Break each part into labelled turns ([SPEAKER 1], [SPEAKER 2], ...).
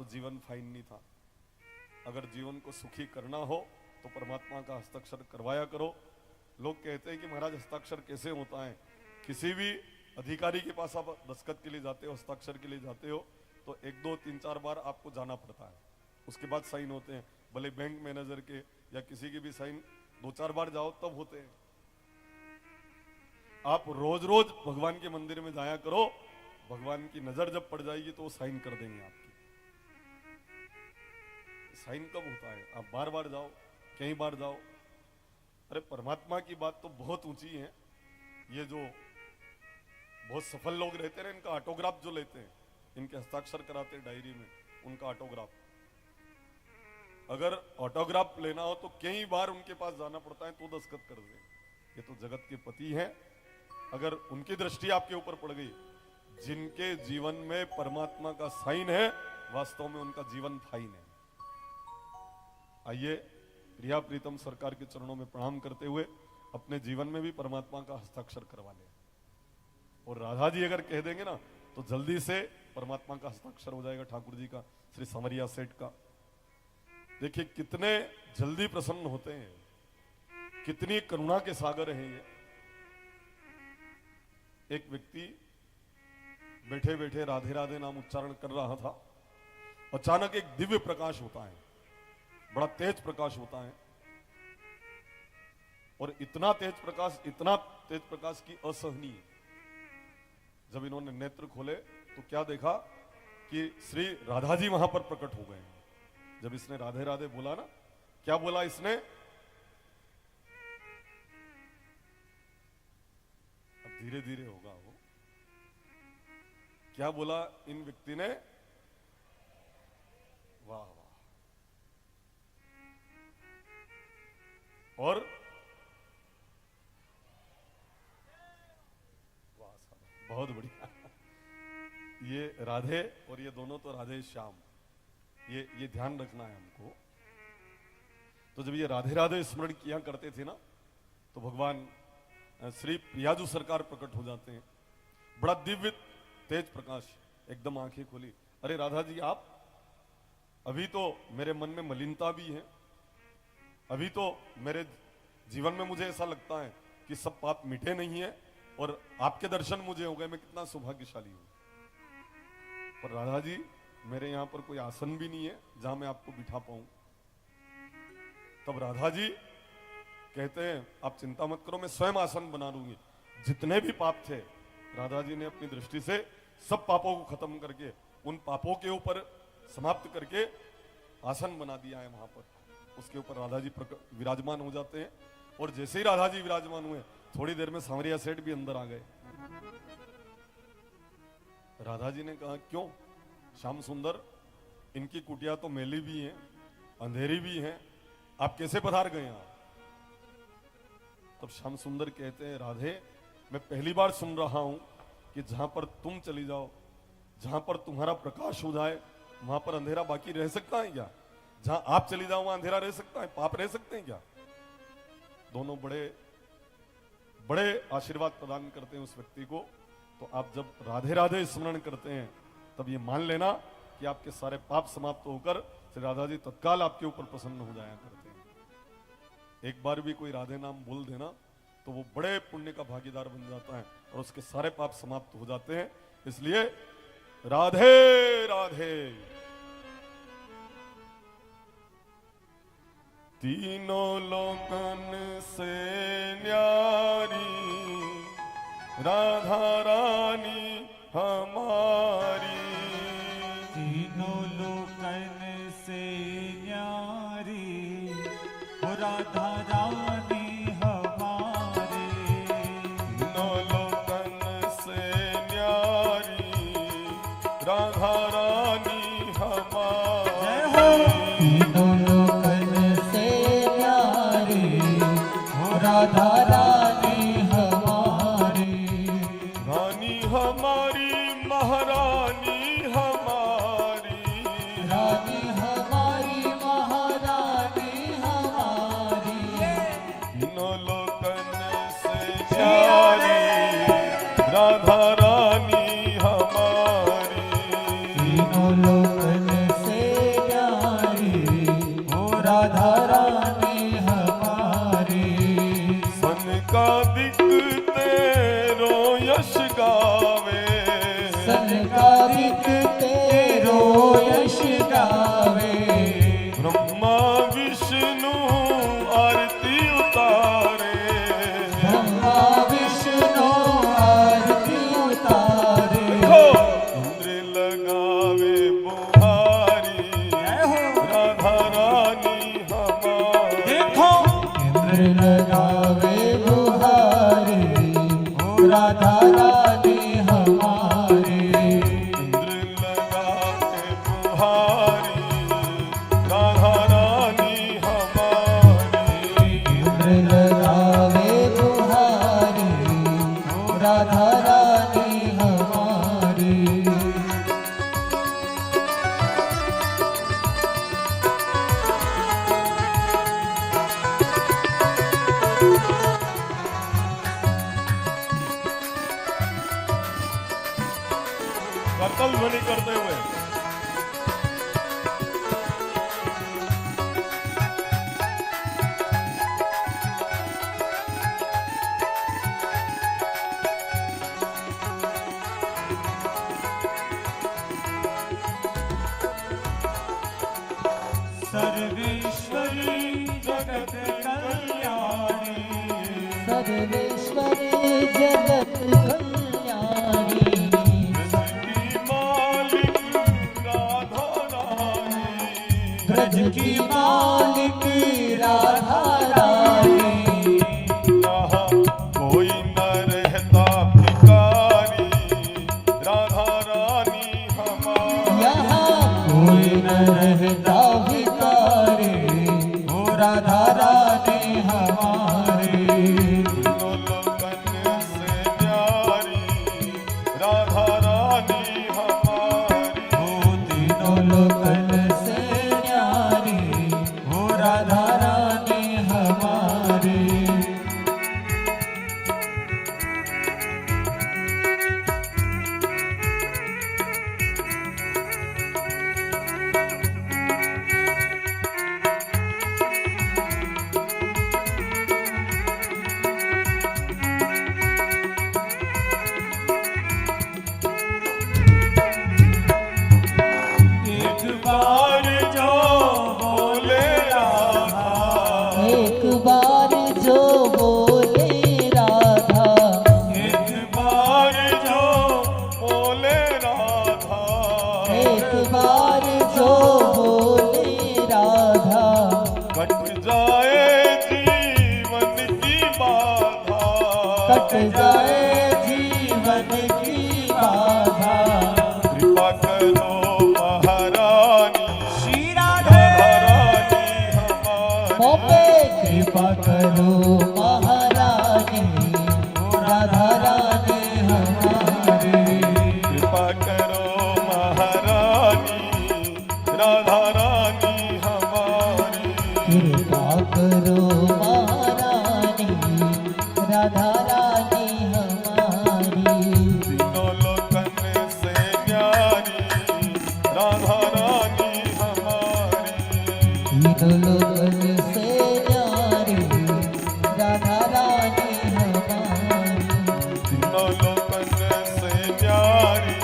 [SPEAKER 1] तो जीवन फाइन नहीं था। अगर जीवन को सुखी करना हो तो परमात्मा का हस्ताक्षर करवाया करो। लोग कहते हैं कि महाराज हस्ताक्षर कैसे होता है? किसी भी अधिकारी के पास आप दस्तखत के लिए जाते हो, हस्ताक्षर के लिए जाते हो, तो 1 2 3 4 बार आपको जाना पड़ता है, उसके बाद साइन होते हैं। भले बैंक मैनेजर के या किसी के भी साइन 2-4 बार जाओ तब होते हैं। आप रोज रोज भगवान के मंदिर में जाया करो, भगवान की नजर जब पड़ जाएगी तो वो साइन कर देंगे आपकी। साइन कब होता है? आप बार बार जाओ, कई बार जाओ। अरे परमात्मा की बात तो बहुत ऊंची है। ये जो बहुत सफल लोग रहते हैं, इनका ऑटोग्राफ जो लेते हैं, इनके हस्ताक्षर कराते हैं डायरी में, उनका ऑटोग्राफ, अगर ऑटोग्राफ लेना हो तो कई बार उनके पास जाना पड़ता है तो दस्तखत कर दे। ये तो जगत के पति हैं। अगर उनकी दृष्टि आपके ऊपर पड़ गई, जिनके जीवन में परमात्मा का साइन है, वास्तव में उनका जीवन फाइन है। आइए प्रिया प्रीतम सरकार के चरणों में प्रणाम करते हुए अपने जीवन में भी परमात्मा का हस्ताक्षर करवा ले। और राधा जी अगर कह देंगे ना तो जल्दी से परमात्मा का हस्ताक्षर हो जाएगा, ठाकुर जी का, श्री सांवरिया सेठ का। देखिए कितने जल्दी प्रसन्न होते हैं, कितनी करुणा के सागर हैं ये। एक व्यक्ति बैठे बैठे राधे राधे नाम उच्चारण कर रहा था, अचानक एक दिव्य प्रकाश होता है, बड़ा तेज प्रकाश होता है, और इतना तेज प्रकाश की असहनीय। जब इन्होंने नेत्र खोले तो क्या देखा कि श्री राधा जी वहां पर प्रकट हो गए हैं। जब इसने राधे राधे बोला ना, क्या बोला इसने? अब धीरे धीरे होगा वो। क्या बोला इन व्यक्ति ने? वाह वाह। और वाह, बहुत बढ़िया। ये राधे और ये दोनों तो राधे श्याम, ये ध्यान रखना है हमको। तो जब ये राधे राधे स्मरण किया करते थे ना, तो भगवान श्री प्रियाजू सरकार प्रकट हो जाते हैं। बड़ा दिव्य तेज प्रकाश, एकदम आंखें खोली। अरे राधा जी आप, अभी तो मेरे मन में मलिनता भी है, अभी तो मेरे जीवन में मुझे ऐसा लगता है कि सब पाप मिटे नहीं है, और आपके दर्शन मुझे हो गए, मैं कितना सौभाग्यशाली हूं। पर राधा जी मेरे यहां पर कोई आसन भी नहीं है जहां मैं आपको बिठा पाऊं। तब राधा जी कहते हैं आप चिंता मत करो, मैं स्वयं आसन बना लूंगी। जितने भी पाप थे, राधा जी ने अपनी दृष्टि से सब पापों को खत्म करके, उन पापों के ऊपर समाप्त करके आसन बना दिया है वहां पर। उसके ऊपर राधा जी विराजमान हो जाते हैं। और जैसे ही राधा जी विराजमान हुए, थोड़ी देर में सांवरिया सेठ भी अंदर आ गए। राधा जी ने कहा क्यों श्याम सुंदर, इनकी कुटिया तो मैली भी है, अंधेरी भी है, आप कैसे पधार गए यहां? तब श्याम सुंदर कहते हैं राधे, मैं पहली बार सुन रहा हूं कि जहां पर तुम चली जाओ, जहां पर तुम्हारा प्रकाश हो जाए, वहां पर अंधेरा बाकी रह सकता है क्या? जहां आप चली जाओ वहां अंधेरा रह सकता है, पाप रह सकते हैं क्या? दोनों बड़े बड़े आशीर्वाद प्रदान करते हैं उस व्यक्ति को। तो आप जब राधे राधे स्मरण करते हैं, तब ये मान लेना कि आपके सारे पाप समाप्त होकर श्री राधा जी तत्काल आपके ऊपर प्रसन्न हो जाया करते हैं। एक बार भी कोई राधे नाम बोल देना तो वो बड़े पुण्य का भागीदार बन जाता है, और उसके सारे पाप समाप्त हो जाते हैं। इसलिए राधे राधे। तीनों लोकन से न्यारी राधा रानी हमारी,
[SPEAKER 2] तीनों लोकन से न्यारी राधा रानी हमारी,
[SPEAKER 1] तीनों लोकन से न्यारी राधा रानी हमारी,
[SPEAKER 2] तीनों लोकन से न्यारी राधा रानी हमारी,
[SPEAKER 1] रानी हमारी महारानी हमारी,
[SPEAKER 2] रानी हमारी महारानी हमारी,
[SPEAKER 1] तीनों लोकन से प्यारी राधा रानी हमारी,
[SPEAKER 2] तीनों लोकन से सर्वेश्वरी जगत कल्याणी
[SPEAKER 3] सर्वेश्वरी जगत कल्याणी
[SPEAKER 2] ब्रज की मालिक राधा रानी
[SPEAKER 1] यहाँ कोई न रहता भिखारी राधा रानी हमारी
[SPEAKER 3] यहाँ
[SPEAKER 2] कोई न रहता भिखारी हो राधा रानी हमारी
[SPEAKER 1] तीनों लोकन से प्यारी राधा रानी हमारी
[SPEAKER 2] हो तीनों लोकन से न्यारी हो राधा रानी हमारी एक बार जो बोले राधा
[SPEAKER 3] एक बार जो बोले राधा
[SPEAKER 1] एक बार जो बोले राधा
[SPEAKER 3] एक बार जो बोले राधा
[SPEAKER 1] कट जाए जीवन की बाधा
[SPEAKER 3] कट जाए
[SPEAKER 2] जीवन की बाधा
[SPEAKER 1] कृपा करो महारानी
[SPEAKER 2] श्री राधे
[SPEAKER 1] रानी हमारी
[SPEAKER 3] मोपे
[SPEAKER 2] कृपा करो महारानी हो राधा रानी हमारी
[SPEAKER 1] कृपा करो महारानी राधा रानी हमारी
[SPEAKER 3] कृपा करो महारानी राधा रानी हमारी
[SPEAKER 1] तीनों लोकन से न्यारी राधा रानी हमारी
[SPEAKER 3] तीनों लोकन से न्यारी राधा रानी हमारी
[SPEAKER 1] तीनों लोकन से न्यारी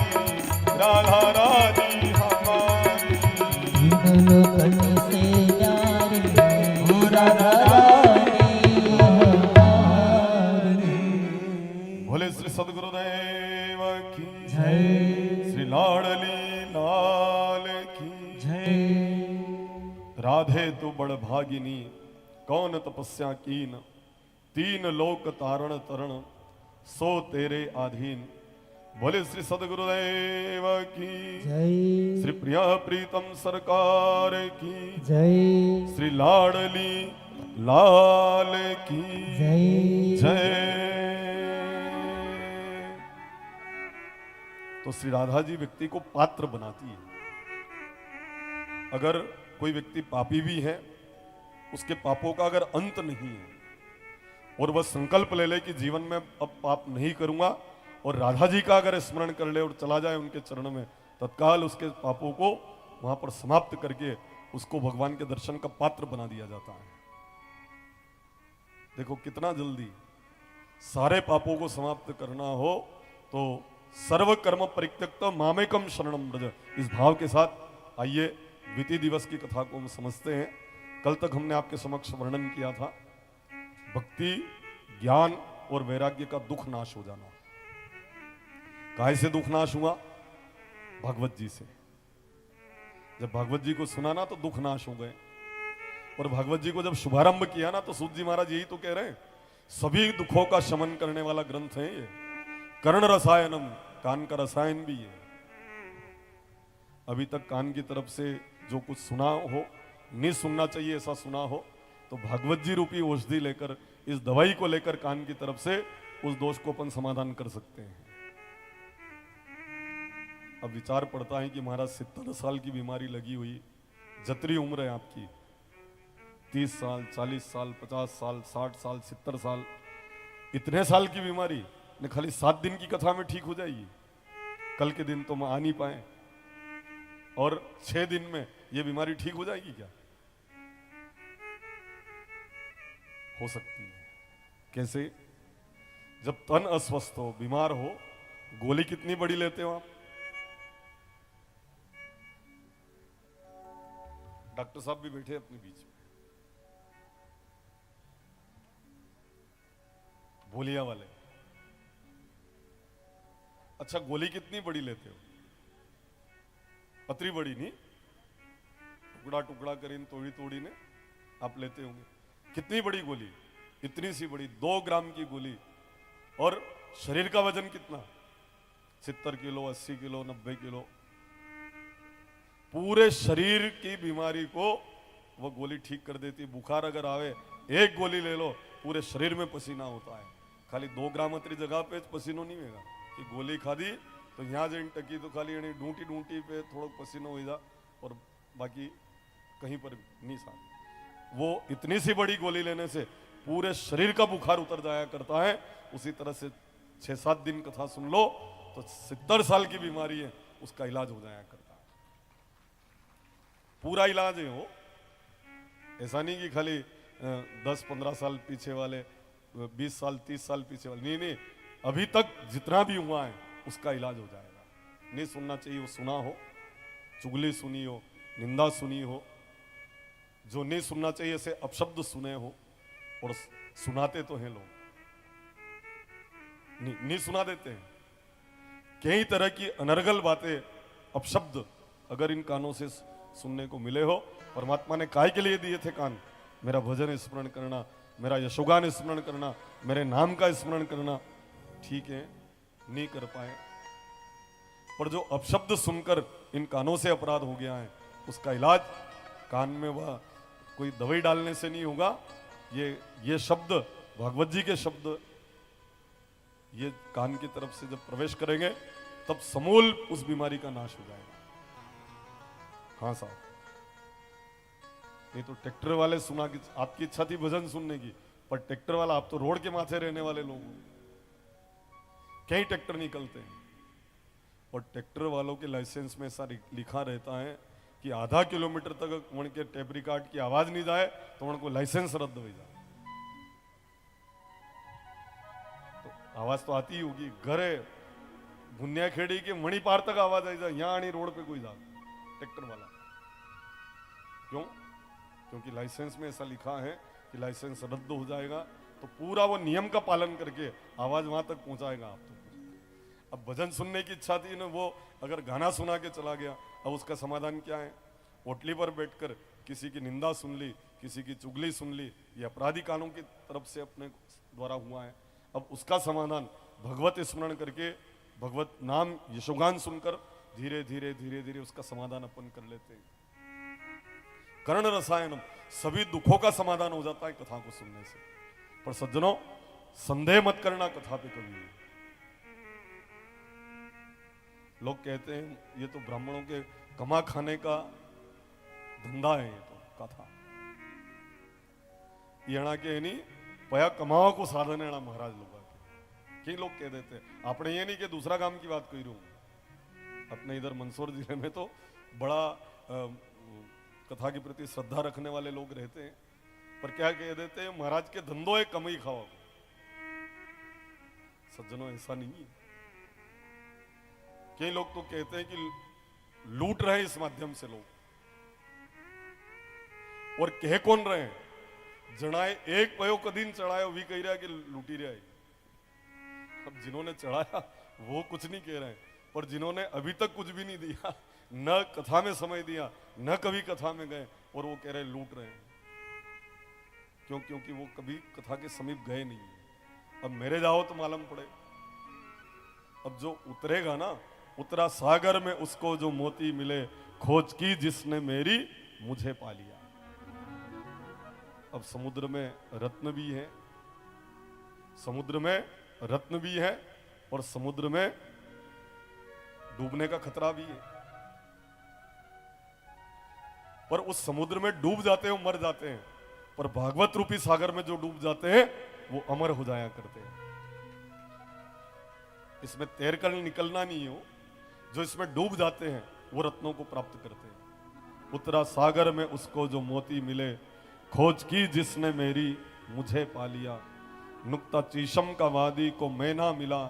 [SPEAKER 1] राधा रानी हमारी
[SPEAKER 3] तीनों लोकन से न्यारी
[SPEAKER 2] हो राधा
[SPEAKER 3] रानी हमारी
[SPEAKER 1] भोले श्री सदगुरुदेव की
[SPEAKER 2] जय
[SPEAKER 1] श्री लाडली लाल की
[SPEAKER 2] जय
[SPEAKER 1] राधे तू बड़ भागिनी कौन तपस्या कीन तीन लोक तारण तरण सो तेरे आधीन बोले श्री सदगुरुदेव की
[SPEAKER 3] जय
[SPEAKER 1] श्री प्रिया प्रीतम सरकार की
[SPEAKER 3] जय
[SPEAKER 1] श्री लाडली लाल की
[SPEAKER 3] जय
[SPEAKER 1] जय। तो श्री राधा जी व्यक्ति को पात्र बनाती है। अगर कोई व्यक्ति पापी भी है, उसके पापों का अगर अंत नहीं है और वह संकल्प ले ले कि जीवन में अब पाप नहीं करूंगा, और राधा जी का अगर स्मरण कर ले और चला जाए उनके चरण में, तत्काल उसके पापों को वहां पर समाप्त करके उसको भगवान के दर्शन का पात्र बना दिया जाता है। देखो कितना जल्दी सारे पापों को समाप्त करना हो तो सर्व कर्म परित्यक्त मामेकम शरणम ब्रज, इस भाव के साथ आइए द्वितीय दिवस की कथा को हम समझते हैं। कल तक हमने आपके समक्ष वर्णन किया था भक्ति, ज्ञान और वैराग्य का दुख नाश हो जाना। काय से दुख नाश हुआ? भगवत जी से। जब भगवत जी को सुना ना तो दुख नाश हो गए, और भगवत जी को जब शुभारंभ किया ना तो सूत जी महाराज यही तो कह रहे हैं, सभी दुखों का शमन करने वाला ग्रंथ है ये। कर्ण रसायनम, कान का रसायन भी है। अभी तक कान की तरफ से जो कुछ सुना हो, नहीं सुनना चाहिए ऐसा सुना हो, तो भगवत जी रूपी औषधि लेकर, इस दवाई को लेकर कान की तरफ से उस दोष को अपन समाधान कर सकते हैं। अब विचार पड़ता है कि महाराज 70 साल की बीमारी लगी हुई, जतरी उम्र है आपकी, 30 साल, 40 साल, 50 साल, 60 साल, 70 साल, इतने साल की बीमारी ने खाली 7 दिन की कथा में ठीक हो जाएगी? कल के दिन तो हम आ नहीं पाए और 6 दिन में ये बीमारी ठीक हो जाएगी क्या? हो सकती है। कैसे? जब तन अस्वस्थ हो, बीमार हो, गोली कितनी बड़ी लेते हो आप? डॉक्टर साहब भी बैठे अपने बीच में, गोलियां वाले। अच्छा, गोली कितनी बड़ी लेते हो? अतरी बड़ी नहीं, टुकड़ा टुकड़ा करीन तोड़ी तोड़ी ने आप लेते होंगे। कितनी बड़ी गोली? इतनी सी बड़ी, 2 ग्राम की गोली। और शरीर का वजन कितना? 70 किलो, 80 किलो, 90 किलो। पूरे शरीर की बीमारी को वो गोली ठीक कर देती। बुखार अगर आवे, एक गोली ले लो, पूरे शरीर में पसीना होता है। खाली 2 ग्राम अतरी जगह पे पसीनो नहीं होगा कि गोली खादी तो यहाँ जैन टकी तो खाली यानी ढूंढी ढूंढी पे थोड़ा पसीनो हो जा और बाकी कहीं पर नहीं साथ। वो इतनी सी बड़ी गोली लेने से पूरे शरीर का बुखार उतर जाया करता है। उसी तरह से 6-7 दिन कथा सुन लो तो 70 साल की बीमारी है उसका इलाज हो जाया करता है। पूरा इलाज है वो, ऐसा नहीं कि खाली 10-15 साल पीछे वाले, 20 साल 30 साल पीछे वाले, नहीं, अभी तक जितना भी हुआ है उसका इलाज हो जाएगा। नहीं सुनना चाहिए वो सुना हो, चुगली सुनी हो, निंदा सुनी हो, जो नहीं सुनना चाहिए ऐसे अपशब्द सुने हो, और सुनाते तो हैं लोग, नहीं सुना देते हैं। कई तरह की अनर्गल बातें, अपशब्द अगर इन कानों से सुनने को मिले हो, परमात्मा ने काय के लिए दिए थे कान? मेरा भजन स्मरण करना, मेरा यशोगान स्मरण करना, मेरे नाम का स्मरण करना। ठीक है, नहीं कर पाए, पर जो अपशब्द सुनकर इन कानों से अपराध हो गया है उसका इलाज कान में वह कोई दवाई डालने से नहीं होगा। ये शब्द भागवत जी के शब्द ये कान की तरफ से जब प्रवेश करेंगे तब समूल उस बीमारी का नाश हो जाएगा। हाँ साहब, नहीं तो ट्रैक्टर वाले सुना कि आपकी इच्छा थी भजन सुनने की, पर ट्रैक्टर वाला, आप तो रोड के माथे रहने वाले लोग हो, कई ट्रैक्टर निकलते हैं और ट्रैक्टर वालों के लाइसेंस में ऐसा लिखा रहता है कि आधा किलोमीटर तक उनके टेप रिकॉर्ड की आवाज नहीं जाए तो उनको लाइसेंस रद्द हो जाए। तो आवाज तो आती ही होगी, घरे भुनिया खेड़ी के मणिपार तक आवाज आई जाए, यहाँ आनी रोड पे कोई जा ट्रैक्टर वाला। क्यों? क्योंकि लाइसेंस में ऐसा लिखा है कि लाइसेंस रद्द हो जाएगा, तो पूरा वो नियम का पालन करके आवाज वहां तक पहुंचाएगा आप। तो अब भजन सुनने की इच्छा थी ना, वो अगर गाना सुना के चला गया, अब उसका समाधान क्या है? ओटली पर बैठकर किसी की निंदा सुन ली, किसी की चुगली सुन ली, ये अपराधी कानों की तरफ से अपने द्वारा हुआ है। अब उसका समाधान भगवत स्मरण करके, भगवत नाम यशोगान सुनकर धीरे धीरे धीरे धीरे उसका समाधान अपन कर लेते हैं। कर्ण रसायनम, सभी दुखों का समाधान हो जाता है कथा को सुनने से। पर सज्जनों, संदेह मत करना कथा पे कभी। लोग कहते हैं ये तो ब्राह्मणों के कमा खाने का धंधा है, ये तो कथा येना के नहीं पया कमावा को साधन है ना महाराज लोग के। कई लोग कह देते हैं, आपने ये नहीं कि दूसरा काम की बात कह रही हूं। अपने इधर मंदसौर जिले में तो बड़ा कथा के प्रति श्रद्धा रखने वाले लोग रहते हैं, पर क्या कह देते हैं, महाराज के धंधो है कम ही खाओ। सज्जनों, ऐसा नहीं है। कई लोग तो कहते हैं कि लूट रहे हैं इस माध्यम से लोग, और कह कौन रहे हैं? जनाए एक पयो कदीन चढ़ायो वी कह रहा है कि लूटी रहा है। अब जिन्होंने चढ़ाया वो कुछ नहीं कह रहे हैं, पर जिन्होंने अभी तक कुछ भी नहीं दिया, न कथा में समय दिया, न कभी कथा में गए, और वो कह रहे लूट रहे हैं। क्यों? क्योंकि वो कभी कथा के समीप गए नहीं है। अब मेरे जाओ तो मालूम पड़े। अब जो उतरेगा ना, उतरा सागर में उसको जो मोती मिले, खोज की जिसने मेरी मुझे पा लिया। अब समुद्र में रत्न भी है, समुद्र में रत्न भी है, और समुद्र में डूबने का खतरा भी है। पर उस समुद्र में डूब जाते हैं, मर जाते हैं, पर भागवत रूपी सागर में जो डूब जाते हैं वो अमर हो जाया करते हैं। इसमें तैर कर निकलना नहीं हो, जो इसमें डूब जाते हैं वो रत्नों को प्राप्त करते हैं। उतरा सागर में उसको जो मोती मिले, खोज की जिसने मेरी मुझे पा लिया। नुक्ता चीशम का वादी को मैं ना मिला,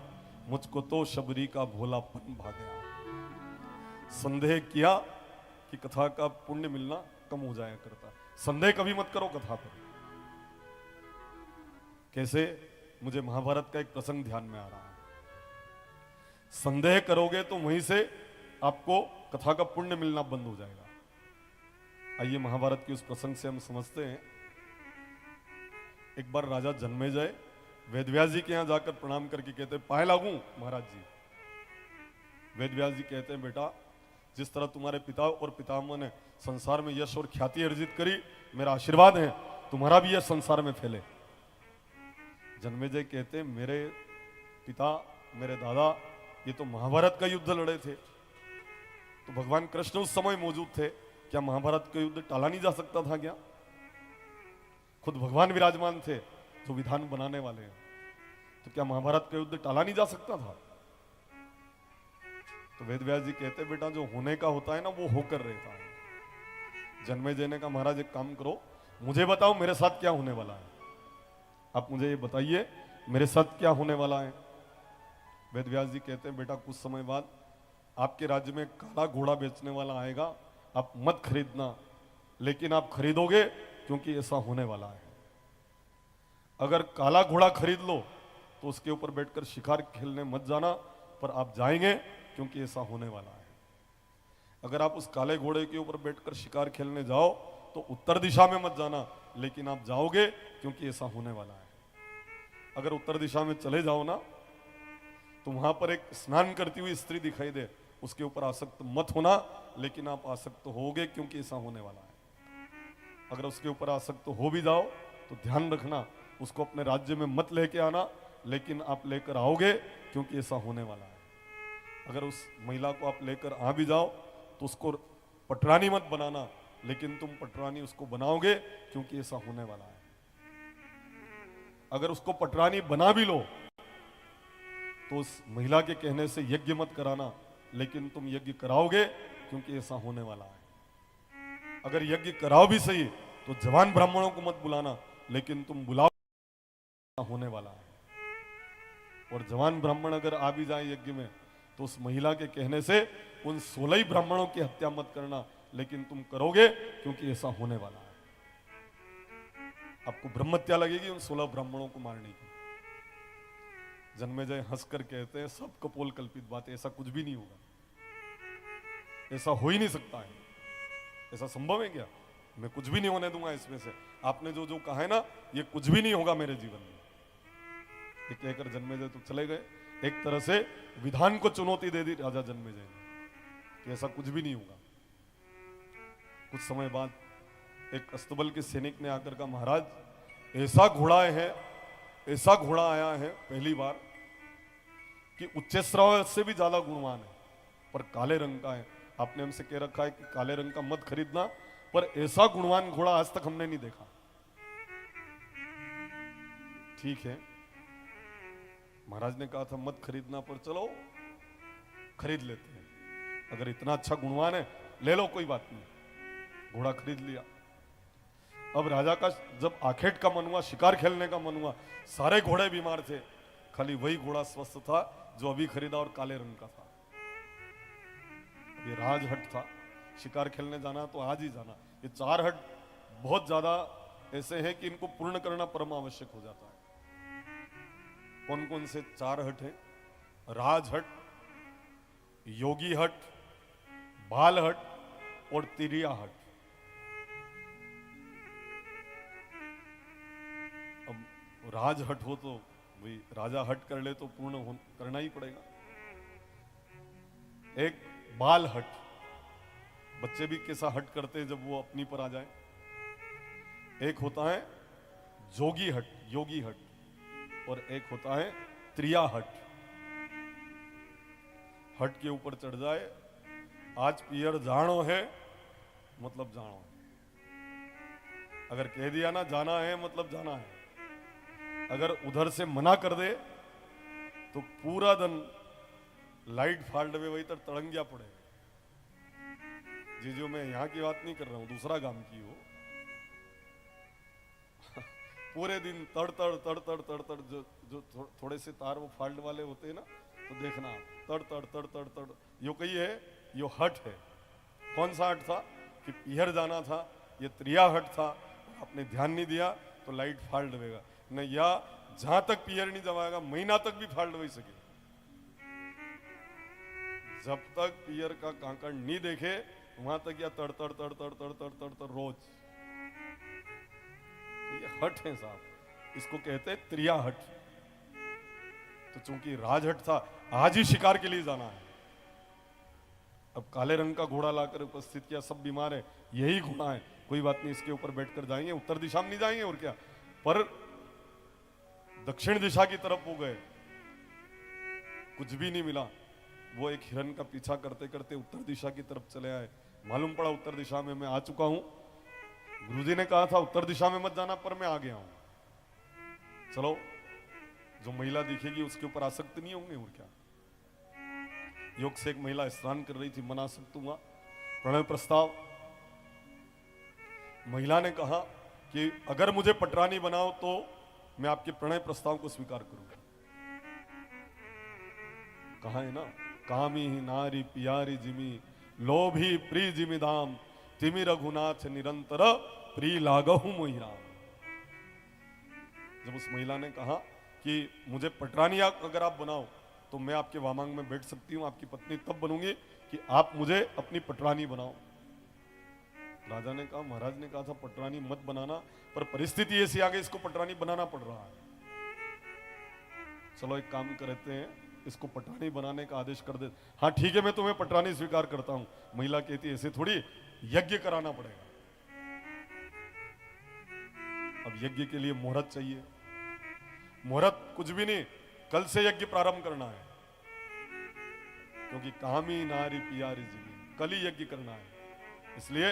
[SPEAKER 1] मुझको तो शबरी का भोलापन भा गया। संदेह किया कि कथा का पुण्य मिलना कम हो जाया करता। संदेह कभी मत करो कथा पर। कैसे? मुझे महाभारत का एक प्रसंग ध्यान में आ रहा है। संदेह करोगे तो वहीं से आपको कथा का पुण्य मिलना बंद हो जाएगा। आइए महाभारत के उस प्रसंग से हम समझते हैं। एक बार राजा जन्मेजय वेदव्यास जी के यहां जाकर प्रणाम करके कहते हैं, पाए लागू महाराज जी। वेदव्यास जी कहते हैं, बेटा जिस तरह तुम्हारे पिता और पितामह ने संसार में यश और ख्याति अर्जित करी, मेरा आशीर्वाद है तुम्हारा भी यश संसार में फैले। जन्मेजय कहते हैं, मेरे पिता मेरे दादा ये तो महाभारत का युद्ध लड़े थे, तो भगवान कृष्ण उस समय मौजूद थे, क्या महाभारत का युद्ध टाला नहीं जा सकता था क्या? खुद भगवान विराजमान थे जो विधान बनाने वाले हैं, तो क्या महाभारत का युद्ध टाला नहीं जा सकता था? तो वेदव्यास जी कहते हैं, बेटा जो होने का होता है ना वो होकर रहता है। जन्मेजय ने कहा, महाराज एक काम करो, मुझे बताओ मेरे साथ क्या होने वाला है। आप मुझे ये बताइए मेरे साथ क्या होने वाला है। वेदव्यास जी कहते हैं, बेटा कुछ समय बाद आपके राज्य में काला घोड़ा बेचने वाला आएगा, आप मत खरीदना, लेकिन आप खरीदोगे क्योंकि ऐसा होने वाला है। अगर काला घोड़ा खरीद लो तो उसके ऊपर बैठकर शिकार खेलने मत जाना, पर आप जाएंगे क्योंकि ऐसा होने वाला है। अगर आप उस काले घोड़े के ऊपर बैठकर शिकार खेलने जाओ तो उत्तर दिशा में मत जाना, लेकिन आप जाओगे क्योंकि ऐसा होने वाला है। अगर उत्तर दिशा में चले जाओ ना तो वहां पर एक स्नान करती हुई स्त्री दिखाई दे, उसके ऊपर आसक्त मत होना, लेकिन आप आसक्त होगे क्योंकि ऐसा होने वाला है। अगर उसके ऊपर आसक्त हो भी जाओ तो ध्यान रखना, उसको अपने राज्य में मत लेके आना, लेकिन आप लेकर आओगे क्योंकि ऐसा होने वाला है। अगर उस महिला को आप लेकर आ भी जाओ तो उसको पटरानी मत बनाना, लेकिन तुम पटरानी उसको बनाओगे क्योंकि ऐसा होने वाला है। अगर उसको पटरानी बना भी लो तो उस महिला के कहने से यज्ञ मत कराना, लेकिन तुम यज्ञ कराओगे क्योंकि ऐसा होने वाला है। अगर यज्ञ कराओ भी सही तो जवान ब्राह्मणों को मत बुलाना, लेकिन तुम बुलाओ होने वाला है। और जवान ब्राह्मण अगर आ भी जाए यज्ञ में तो उस महिला के कहने से उन 16 ही ब्राह्मणों की हत्या मत करना, लेकिन तुम करोगे क्योंकि ऐसा होने वाला है। आपको ब्रह्मत्या लगेगी उन 16 ब्राह्मणों को मारने की। जन्मेजय हंसकर कहते हैं, सब कपोल कल्पित बात है, ऐसा कुछ भी नहीं होगा, ऐसा हो ही नहीं सकता है। ऐसा संभव है क्या? मैं कुछ भी नहीं होने दूंगा इसमें से। आपने जो जो कहा है ना, ये कुछ भी नहीं होगा मेरे जीवन में। ये कहकर जन्मेजय तो चले गए। एक तरह से विधान को चुनौती दे दी राजा जन्मेजय ने कि ऐसा कुछ भी नहीं होगा। कुछ समय बाद एक अस्तबल के सैनिक ने आकर कहा, महाराज ऐसा घोड़ा है, ऐसा घोड़ा आया है पहली बार कि उच्चैश्रव से भी ज्यादा गुणवान है, पर काले रंग का है। आपने हमसे कह रखा है कि काले रंग का मत खरीदना, पर ऐसा गुणवान घोड़ा आज तक हमने नहीं देखा। ठीक है, महाराज ने कहा था मत खरीदना, पर चलो खरीद लेते हैं। अगर इतना अच्छा गुणवान है ले लो, कोई बात नहीं। घोड़ा खरीद लिया। अब राजा का जब आखेट का मन हुआ, शिकार खेलने का मन हुआ, सारे घोड़े बीमार थे, खाली वही घोड़ा स्वस्थ था जो अभी खरीदा और काले रंग का था। ये राजहट था, शिकार खेलने जाना तो आज ही जाना। ये 4 हट बहुत ज्यादा ऐसे हैं कि इनको पूर्ण करना परम आवश्यक हो जाता है। कौन कौन से 4 हट हैं? राजहट, योगी हट, बाल हट और तिरिया हट। अब राजहट हो तो भाई राजा हट कर ले तो पूर्ण करना ही पड़ेगा। एक बाल हट, बच्चे भी कैसा हट करते हैं जब वो अपनी पर आ जाए। एक होता है जोगी हट, योगी हट, और एक होता है त्रिया हट। हट के ऊपर चढ़ जाए, आज पियर जानो है मतलब जानो है। अगर कह दिया ना जाना है मतलब जाना है। अगर उधर से मना कर दे तो पूरा दिन लाइट फाल्ट में वही तक तड़ंगिया पड़ेगा। जीजो मैं यहां की बात नहीं कर रहा हूं, दूसरा गांव की हो। पूरे दिन तड़ तड़ तड़ तड़ तड़ तड़ जो थोड़े से तार वो फाल्ट वाले होते हैं ना, तो देखना तड़ तड़ तड़ तड़ तड़। यो कही है, यो हट है। कौन सा हट था कि पिहर जाना था, ये त्रिया हट था, आपने ध्यान नहीं दिया तो लाइट फाल्ट देगा न, या जहां तक पिहर नहीं जमाएगा महीना तक भी फाल्ट वही सके। जब तक पियर का कांकड़ नहीं देखे वहां तक या तड़ तड़ तड़ तड़ तड़ तड़ तड़ तड़ रोज। ये हट है साहब, इसको कहते हैं त्रिया हट। तो चूंकि राजहट था, आज ही शिकार के लिए जाना है, अब काले रंग का घोड़ा लाकर उपस्थित किया, सब बीमार है, यही घोड़ा है, कोई बात नहीं, इसके ऊपर बैठकर जाएंगे, उत्तर दिशा में नहीं जाएंगे और क्या, पर दक्षिण दिशा की तरफ वो गए, कुछ भी नहीं मिला। वो एक हिरन का पीछा करते करते उत्तर दिशा की तरफ चले आए, मालूम पड़ा उत्तर दिशा में मैं आ चुका हूं। गुरुजी ने कहा था उत्तर दिशा में मत जाना, पर मैं आ गया हूं। चलो, जो महिला दिखेगी उसके ऊपर आसक्त नहीं होंगे और क्या। योग से एक महिला स्नान कर रही थी, मना सकता हूं, प्रणय प्रस्ताव। महिला ने कहा कि अगर मुझे पटरानी बनाओ तो मैं आपके प्रणय प्रस्ताव को स्वीकार करूंगा। कहा है ना, कामी ही नारी पियारी जिमी, लोभी प्री जिमी दाम, तिमी रघुनाथ निरंतर प्री लागहु मोहि राम। जब उस महिला ने कहा कि मुझे पटरानी अगर आप बनाओ तो मैं आपके वामांग में बैठ सकती हूं, आपकी पत्नी तब बनूंगी कि आप मुझे अपनी पटरानी बनाओ। राजा ने कहा, महाराज ने कहा था पटरानी मत बनाना, पर परिस्थिति ऐसी आ गई, इसको पटरानी बनाना पड़ रहा है। चलो एक काम करते हैं, इसको पटरानी बनाने का आदेश कर दे। हाँ ठीक है, मैं तुम्हें पटरानी स्वीकार करता हूं। महिला कहती ऐसे थोड़ी, यज्ञ कराना पड़ेगा। अब यज्ञ के लिए मुहूर्त चाहिए। मुहूर्त कुछ भी नहीं, कल से यज्ञ प्रारंभ करना है, क्योंकि कामी नारी पियारी जीवी, कल ही यज्ञ करना है। इसलिए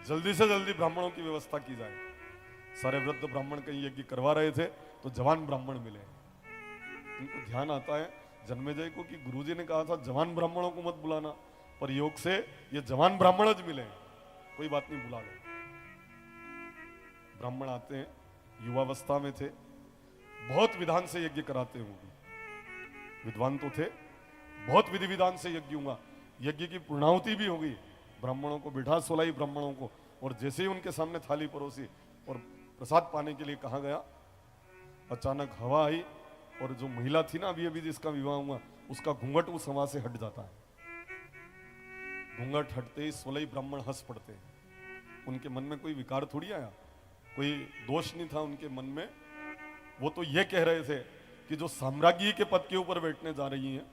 [SPEAKER 1] जल्दी से जल्दी ब्राह्मणों की व्यवस्था की जाए। सारे वृद्ध ब्राह्मण कहीं यज्ञ करवा रहे थे तो जवान ब्राह्मण मिले। उनको ध्यान आता है जन्मेजय को कि गुरुजी ने कहा था जवान ब्राह्मणों को मत बुलाना, पर योग से ये जवान ब्राह्मण ज मिले, कोई बात नहीं, बुला लो। ब्राह्मण आते हैं, युवावस्था में थे, बहुत विधान से यज्ञ कराते होंगे, विद्वान तो थे, बहुत विधि विधान से यज्ञ हुआ, यज्ञ की पूर्णाहुति भी होगी। ब्राह्मणों को बिठा, 16 ब्राह्मणों को, और जैसे ही उनके सामने थाली परोसी और प्रसाद पाने के लिए कहा गया, अचानक हवा आई और जो महिला थी ना अभी अभी जिसका विवाह हुआ, उसका घूंघट उस हवा से हट जाता है। घूंघट हटते ही 16 ब्राह्मण हंस पड़ते हैं। उनके मन में कोई विकार थोड़ी आया, कोई दोष नहीं था उनके मन में। वो तो ये कह रहे थे कि जो साम्राज्ञी के पद के ऊपर बैठने जा रही हैं,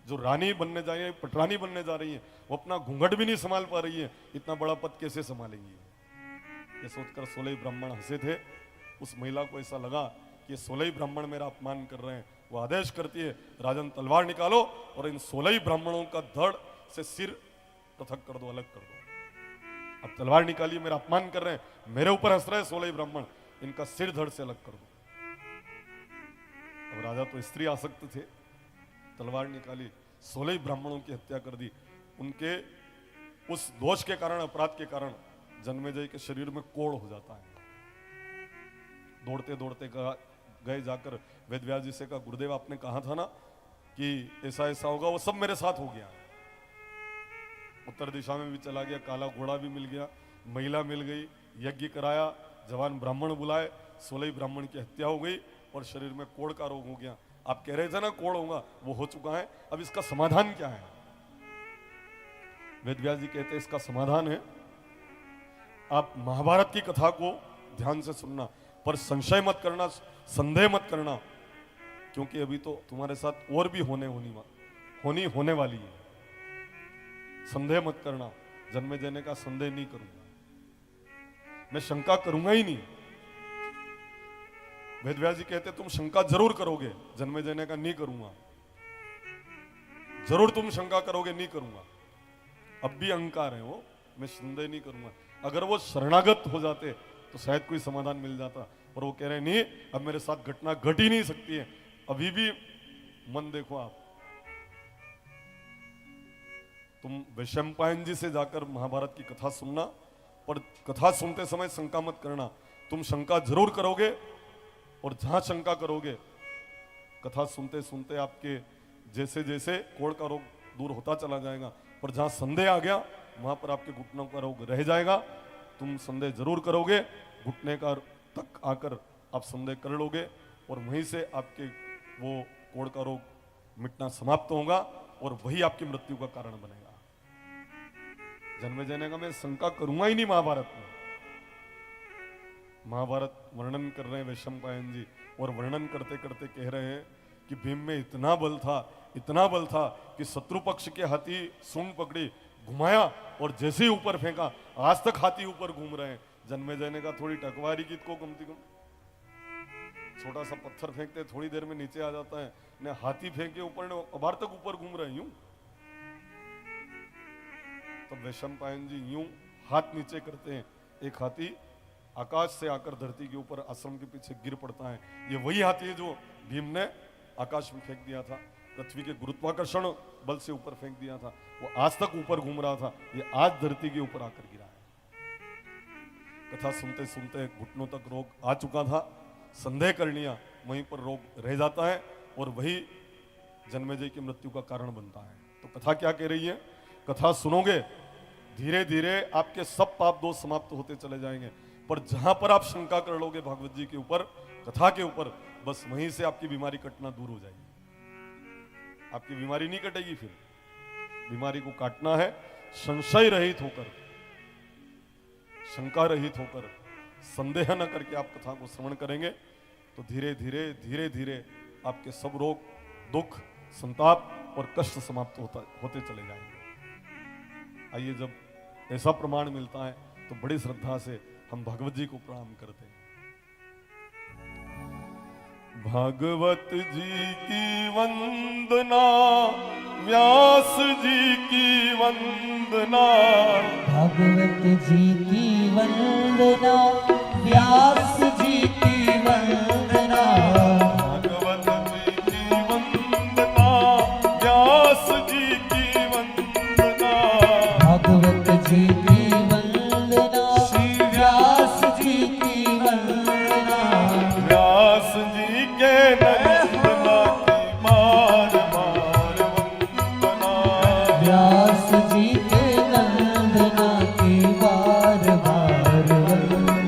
[SPEAKER 1] जो रानी बनने जा रही है, पटरानी बनने जा रही है, वो अपना घूंघट भी नहीं संभाल पा रही है, इतना बड़ा पद कैसे संभालेंगी। ये सोचकर 16 ब्राह्मण हंसे थे। उस महिला को ऐसा लगा कि 16 ब्राह्मण मेरा अपमान कर रहे हैं। वो आदेश करती है, राजन तलवार निकालो और इन 16 ब्राह्मणों का धड़ से सिर पृथक कर दो, अलग कर दो। अब तलवार निकालिए, मेरा अपमान कर रहे हैं, मेरे ऊपर हंस रहे हैं 16 ब्राह्मण, इनका सिर धड़ से अलग कर दो। अब राजा तो स्त्री आसक्त थे, तलवार निकाली, 16 ब्राह्मणों की हत्या कर दी। उनके उस दोष के कारण, अपराध के कारण जन्मेजय के शरीर में कोढ़ हो जाता है। दौड़ते दौड़ते गए जाकर वेदव्यास जी से कहा, गुरुदेव आपने कहा था ना कि ऐसा ऐसा होगा, वो सब मेरे साथ हो गया। उत्तर दिशा में भी चला गया, काला घोड़ा भी मिल गया, महिला मिल गई, यज्ञ कराया, जवान ब्राह्मण बुलाए, 16 ब्राह्मण की हत्या हो गई और शरीर में कोढ़ का रोग हो गया। आप कह रहे थे ना कोढ़ होगा, वो हो चुका है। अब इसका समाधान क्या है? वेदव्यास जी कहते हैं इसका समाधान है, आप महाभारत की कथा को ध्यान से सुनना, पर संशय मत करना, संदेह मत करना, क्योंकि अभी तो तुम्हारे साथ और भी होने वाली है। संदेह मत करना। जन्मेजय ने कहा संदेह नहीं करूंगा, मैं शंका करूंगा ही नहीं। वेदव्यास जी कहते तुम शंका जरूर करोगे। जन्मेजय ने कहा नहीं करूंगा। जरूर तुम शंका करोगे, नहीं करूंगा। अब भी अहंकार है वो, मैं संदेह नहीं करूंगा। अगर वो शरणागत हो जाते तो शायद कोई समाधान मिल जाता, पर वो कह रहे नहीं, अब मेरे साथ घटना घट ही नहीं सकती है। अभी भी मन देखो आप, तुम वैशंपायन जी से जाकर महाभारत की कथा सुनना, पर कथा सुनते समय शंका मत करना। तुम शंका जरूर करोगे, और जहां शंका करोगे, कथा सुनते सुनते आपके जैसे जैसे कोढ़ का रोग दूर होता चला जाएगा। पर जहां संदेह आ गया, वहां पर आपके घुटनों का रोग रह जाएगा। तुम संदेह जरूर करोगे, घुटने का तक आकर आप संदेह कर लोगे और वहीं से आपके वो कोढ़ का रोग मिटना समाप्त होगा और वही आपकी मृत्यु का कारण बनेगा। जन्मेजय ने कहा मैं शंका करूंगा ही नहीं महाभारत में। महाभारत वर्णन कर रहे हैं वैशंपायन जी और वर्णन करते करते कह रहे हैं कि भीम में इतना बल था कि शत्रु पक्ष के हाथी सूंड पकड़ी, घुमाया और जैसे ही ऊपर फेंका, आज तक हाथी ऊपर घूम रहे हैं। जन्मेजय ने कहा थोड़ी टकवारी की को कम से कम, छोटा सा पत्थर फेंकते थोड़ी देर में नीचे आ जाता है, ने हाथी फेंके ऊपर, ने अबार तक ऊपर घूम रहे यूं। तब वैशंपायन जी यूं हाथ नीचे करते हैं, एक हाथी आकाश से आकर धरती के ऊपर आश्रम के पीछे गिर पड़ता है। ये वही हाथी है जो भीम ने आकाश में फेंक दिया था, पृथ्वी के गुरुत्वाकर्षण बल से ऊपर फेंक दिया था, वो आज तक ऊपर घूम रहा था, ये आज धरती के ऊपर आकर गिरा है। कथा सुनते सुनते घुटनों तक रोग आ चुका था, संदेह कर लिया, वहीं पर रोग रह जाता है और वही जन्मेजय की मृत्यु का कारण बनता है। तो कथा क्या कह रही है? कथा सुनोगे धीरे धीरे आपके सब पाप दोष समाप्त होते चले जाएंगे, पर जहां पर आप शंका कर लोगे भागवत जी के ऊपर, कथा के ऊपर, बस वहीं से आपकी बीमारी कटना दूर हो जाएगी। आपकी बीमारी नहीं कटेगी, फिर बीमारी को काटना है संशय रहित होकर, शंका रहित होकर, संदेह न करके आप कथा को श्रवण करेंगे तो धीरे धीरे आपके सब रोग, दुख, संताप और कष्ट समाप्त होते चले जाएंगे। आइए, जब ऐसा प्रमाण मिलता है तो बड़ी श्रद्धा से हम भागवत जी को प्रणाम करते हैं। भागवत जी की वंदना, व्यास जी की वंदना,
[SPEAKER 2] भगवत जी की वंदना, व्यास जी की वंदना,
[SPEAKER 1] भागवत जी की वंदना, व्यास जी की वंदना,
[SPEAKER 2] भगवत जी की वंदना, व्यास जी की वंदना,
[SPEAKER 1] व्यास जी के नंदना की मार मार वंदना,
[SPEAKER 2] व्यास जी के वंदना की बार बार वंदना।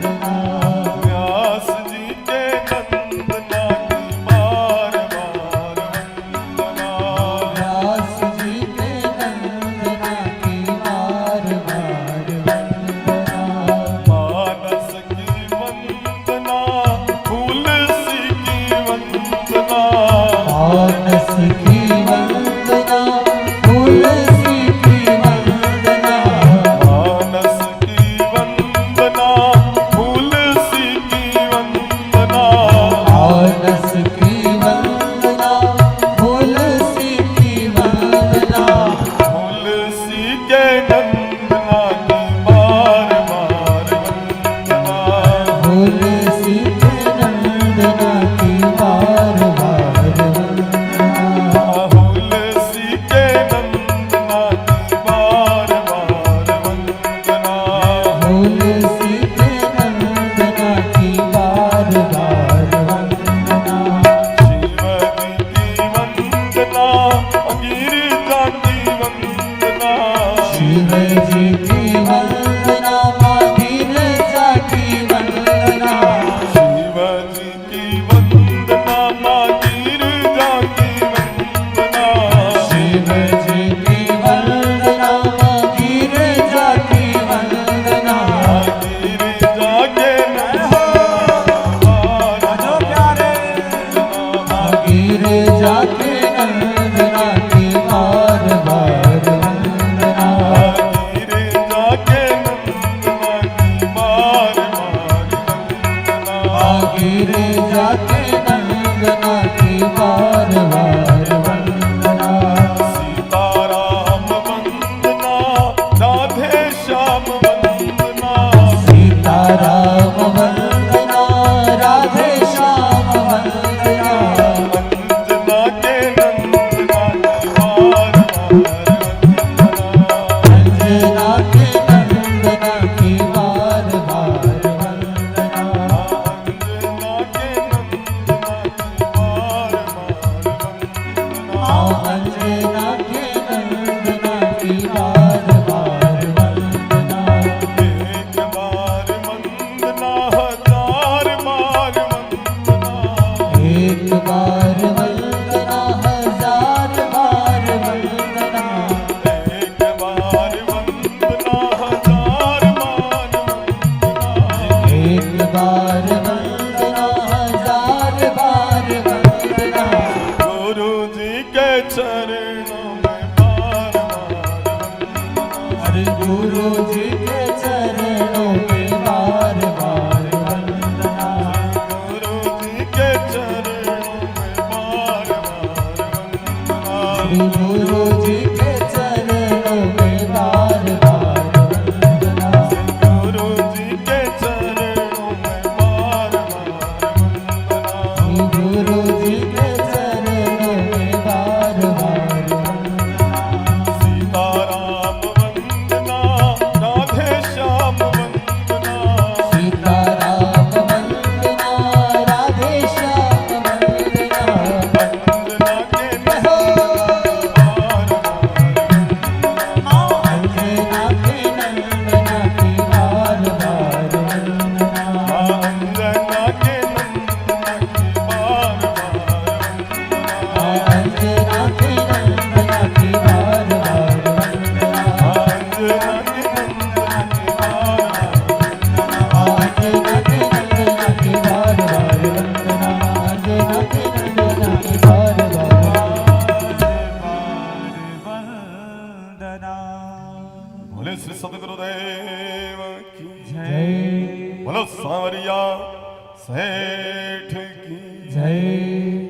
[SPEAKER 2] बार वंदना, हजार बार वंदना।
[SPEAKER 1] गुरु जी के चरणों में बार बार
[SPEAKER 2] हरि गुरु जी के चरणों में बार बार वंदना।
[SPEAKER 1] गुरु जी के चरणों में बार बार वंदना।
[SPEAKER 2] हरि गुरु जी के चरणों में बार बार वंदना।
[SPEAKER 1] गुरु जी के चरणों में बार बार वंदना।
[SPEAKER 2] हरि गुरु जी के चरणों में बार बार वंदना।
[SPEAKER 1] सीताराम वंदना, राधे श्याम वंदना।
[SPEAKER 2] सीताराम वंदना, राधे श्याम वंदना।
[SPEAKER 1] वंदना के बार
[SPEAKER 2] अंजना के नंदना की बार बार वंदना।
[SPEAKER 1] अंजना के नंदना की बार बार वंदना।
[SPEAKER 2] अंजना के नंदना की बार बार वंदना।
[SPEAKER 1] अंजना के नंदना की बार बार
[SPEAKER 2] अंजना के नंदना की बार बार वंदना। अंजना के नंदना की बार बार वंदना।
[SPEAKER 1] बोले श्री सदगुरुदेव की
[SPEAKER 2] जय
[SPEAKER 1] बोलो सांवरिया सेठ की
[SPEAKER 2] जय।